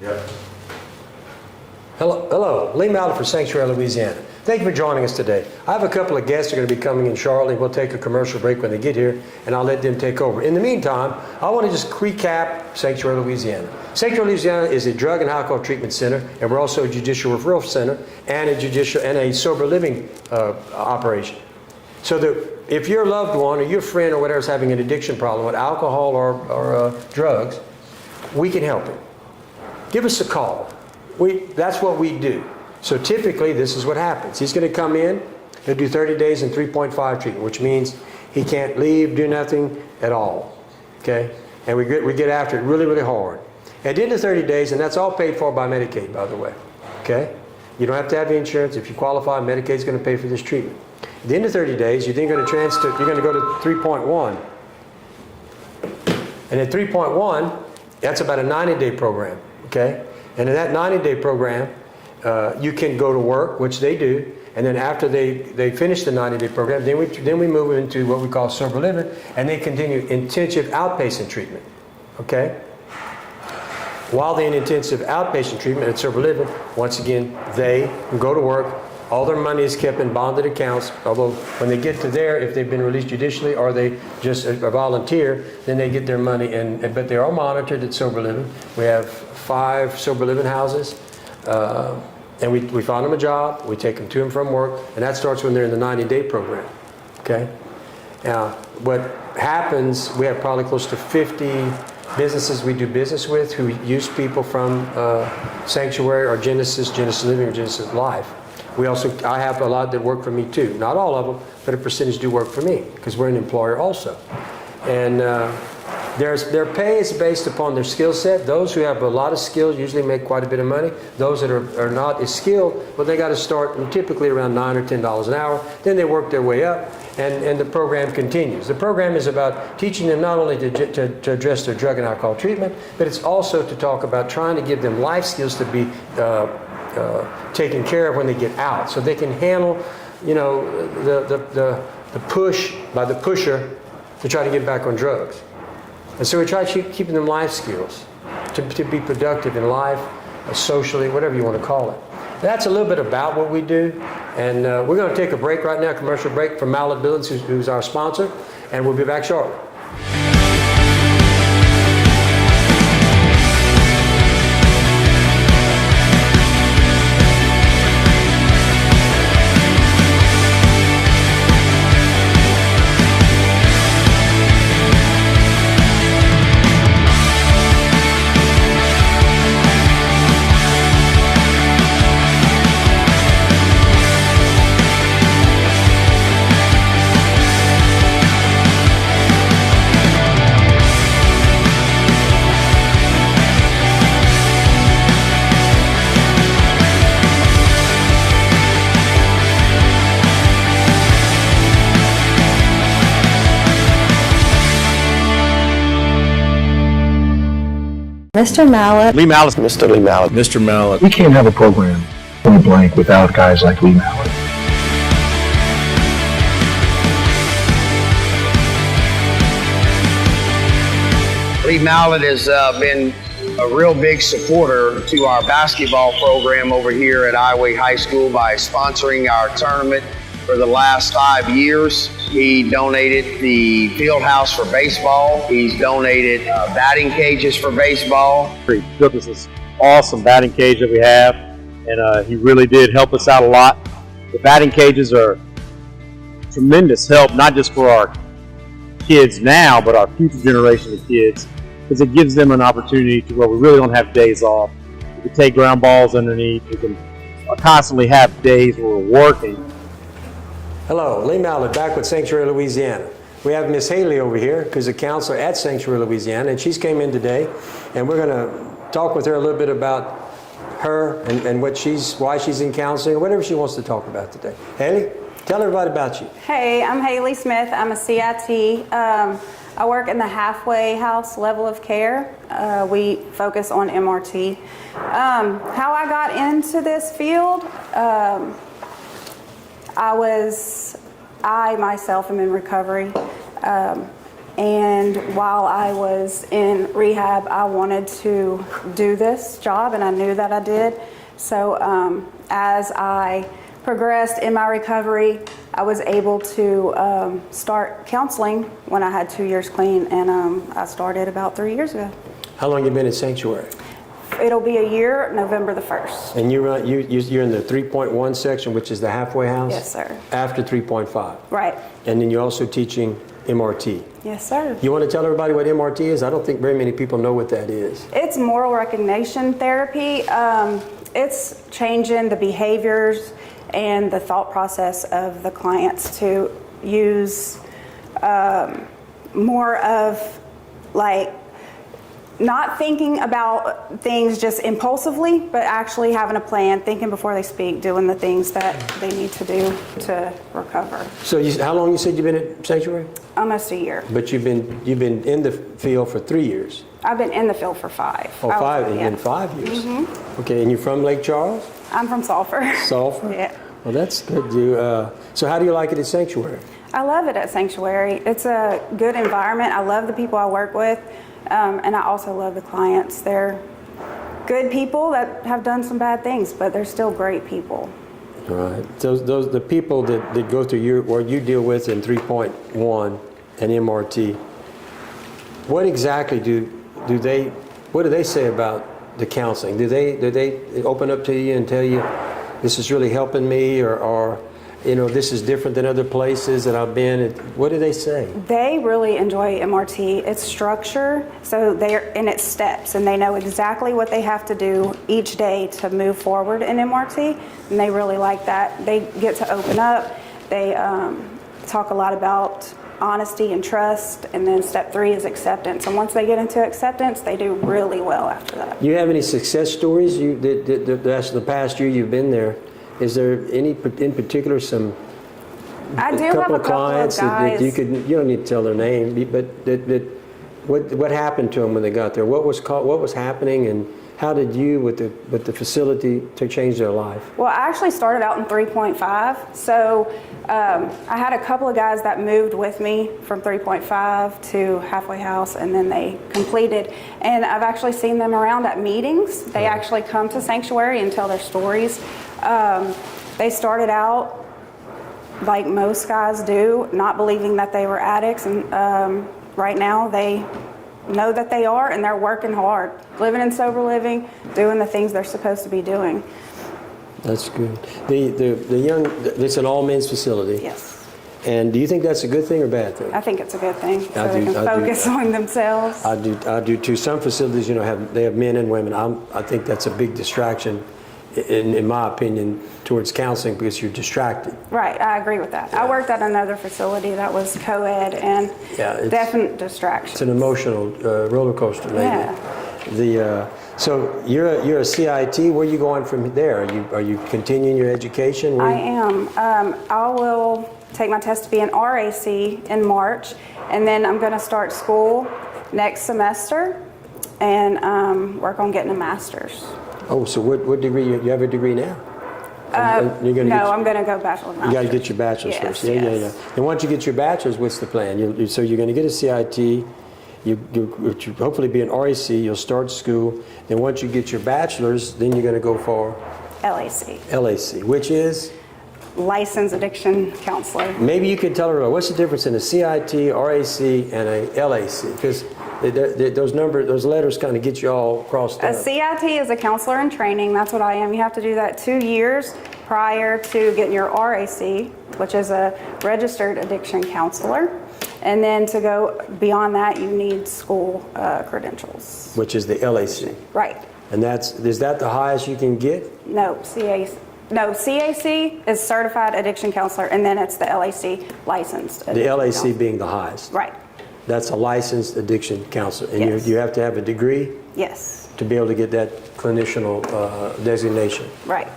Yep. Hello, Lee Mallett for Sanctuary, Louisiana. Thank you for joining us today. I have a couple of guests that are going to be coming in shortly. We'll take a commercial break when they get here, and I'll let them take over. In the meantime, I want to just recap Sanctuary, Louisiana. Sanctuary, Louisiana is a drug and alcohol treatment center, and we're also a judicial referral center and a sober living operation. So that if your loved one or your friend or whatever is having an addiction problem with alcohol or drugs, we can help him. Give us a call. That's what we do. So typically, this is what happens. He's going to come in, he'll do 30 days in 3.5 treatment, which means he can't leave, do nothing at all. Okay? And we get after it really, really hard. At the end of 30 days, and that's all paid for by Medicaid, by the way. Okay? You don't have to have the insurance. If you qualify, Medicaid's going to pay for this treatment. At the end of 30 days, you're then going to you're going to go to 3.1. And at 3.1, that's about a 90-day program. Okay? And in that 90-day program, you can go to work, which they do, and then after they finish the 90-day program, then we move into what we call sober living, and they continue intensive outpatient treatment. Okay? While they're in intensive outpatient treatment at sober living, once again, they go to work. All their money is kept in bonded accounts, although when they get to there, if they've been released judicially or they just a volunteer, then they get their money, but they are monitored at sober living. We have 5 sober living houses. And we find them a job, we take them to and from work, and that starts when they're in the 90-day program. Okay? Now, what happens, we have probably close to 50 businesses we do business with who use people from Sanctuary or Genesis Living or Genesis Life. I have a lot that work for me too. Not all of them, but a percentage do work for me because we're an employer also. And their pay is based upon their skill set. Those who have a lot of skills usually make quite a bit of money. Those that are not as skilled, well, they got to start typically around $9 or $10 an hour. Then they work their way up, and the program continues. The program is about teaching them not only to address their drug and alcohol treatment, but it's also to talk about trying to give them life skills to be taken care of when they get out, so they can handle, the push by the pusher to try to get back on drugs. And so we try to keep them life skills to be productive in life, socially, whatever you want to call it. That's a little bit about what we do. And we're going to take a break right now, a commercial break from Mallett Buildings, who's our sponsor, and we'll be back shortly. Mr. Mallett. Lee Mallett. Mr. Lee Mallett. Mr. Mallett. We can't have a program point blank without guys like Lee Mallett. Lee Mallett has been a real big supporter to our basketball program over here at Iowa High School by sponsoring our tournament for the last 5 years. He donated the field house for baseball. He's donated batting cages for baseball. He built us this awesome batting cage that we have, and he really did help us out a lot. The batting cages are tremendous help, not just for our kids now, but our future generation of kids, because it gives them an opportunity to where we really don't have days off. We can take ground balls underneath. We can constantly have days where we're working. Hello, Lee Mallett back with Sanctuary, Louisiana. We have Miss Haley over here, who's a counselor at Sanctuary, Louisiana, and she's came in today, and we're going to talk with her a little bit about her and why she's in counseling, or whatever she wants to talk about today. Haley, tell everybody about you. Hey, I'm Haley Smith. I'm a CIT. I work in the halfway house level of care. We focus on MRT. How I got into this field, I myself am in recovery. And while I was in rehab, I wanted to do this job, and I knew that I did. So as I progressed in my recovery, I was able to start counseling when I had 2 years clean, and I started about 3 years ago. How long you been in sanctuary? It'll be a year, November the 1st. And you're in the 3.1 section, which is the halfway house? Yes, sir. After 3.5? Right. And then you're also teaching MRT. Yes, sir. You want to tell everybody what MRT is? I don't think very many people know what that is. It's moral recognition therapy. It's changing the behaviors and the thought process of the clients to use more of like not thinking about things just impulsively, but actually having a plan, thinking before they speak, doing the things that they need to do to recover. So how long you said you've been at sanctuary? Almost a year. But you've been in the field for 3 years. I've been in the field for 5. Oh, 5, and Yeah. in 5 years. Okay, and you're from Lake Charles? I'm from Sulphur. Sulphur? Yeah. Well, that's good. So how do you like it at sanctuary? I love it at Sanctuary. It's a good environment. I love the people I work with, and I also love the clients. They're good people that have done some bad things, but they're still great people. All right. Those the people that go through what you deal with in 3.1 and MRT. What exactly what do they say about the counseling? Do they open up to you and tell you this is really helping me, or this is different than other places that I've been? What do they say? They really enjoy MRT. It's structure, so they're in its steps, and they know exactly what they have to do each day to move forward in MRT, and they really like that. They get to open up. They talk a lot about honesty and trust, and then step 3 is acceptance. And once they get into acceptance, they do really well after that. You have any success stories? That's the past year you've been there. Is there any in particular I do have a couple of clients guys. that you don't need to tell their name, but what happened to them when they got there? What was happening, and how did you with the facility to change their life? Well, I actually started out in 3.5, so I had a couple of guys that moved with me from 3.5 to halfway house, and then they completed. And I've actually seen them around at meetings. They actually come to Sanctuary and tell their stories. They started out like most guys do, not believing that they were addicts, and right now they know that they are, and they're working hard, living in sober living, doing the things they're supposed to be doing. That's good. It's an all men's facility. Yes. And do you think that's a good thing or bad thing? I think it's a good thing, so I they do- can I do. focus on themselves. I do too. Some facilities, they have men and women. I think that's a big distraction, in my opinion, towards counseling, because you're distracted. Right, I agree with that. I worked at another facility that was co-ed, and definite distraction. It's an emotional roller coaster, lately. Yeah. So you're a CIT. Where are you going from there? Are you continuing your education? I am. I will take my test to be an RAC in March, and then I'm going to start school next semester and work on getting a master's. Oh, so what degree? You have a degree now? I'm going to go bachelor's. You got to get your bachelor's Yes, first. yes. Yeah. And once you get your bachelor's, what's the plan? So you're going to get a CIT. You hopefully be an RAC. You'll start school. Then once you get your bachelor's, then you're going to go for LAC. LAC, which is Licensed Addiction Counselor. maybe you could tell her what's the difference in a CIT, RAC, and a LAC, because those letters kind of get you all crossed A up. CIT is a counselor in training. That's what I am. You have to do that 2 years prior to getting your RAC, which is a registered addiction counselor. And then to go beyond that, you need school credentials. Which is the LAC. Right. And is that the highest you can get? No, CAC is certified addiction counselor, and then it's the LAC licensed. The addiction LAC counselor. being the highest. Right. That's a licensed addiction counselor. And Yes. you have to have a degree Yes. to be able to get that clinicianal designation. Right.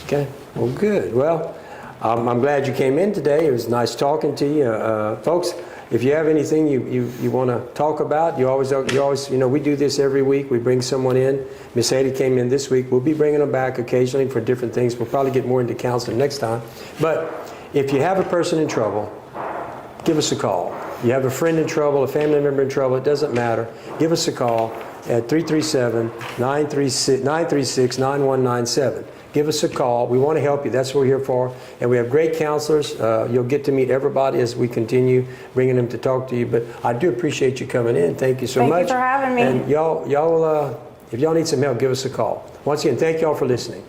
Okay, well, good. Well, I'm glad you came in today. It was nice talking to you. Folks, if you have anything you want to talk about, you always, we do this every week. We bring someone in. Miss Haiti came in this week. We'll be bringing them back occasionally for different things. We'll probably get more into counseling next time. But if you have a person in trouble, give us a call. You have a friend in trouble, a family member in trouble, it doesn't matter. Give us a call at 337-936-9197. Give us a call. We want to help you. That's what we're here for. And we have great counselors. You'll get to meet everybody as we continue bringing them to talk to you. But I do appreciate you coming in. Thank you so much. Thank you for having me. And y'all, if y'all need some help, give us a call. Once again, thank y'all for listening.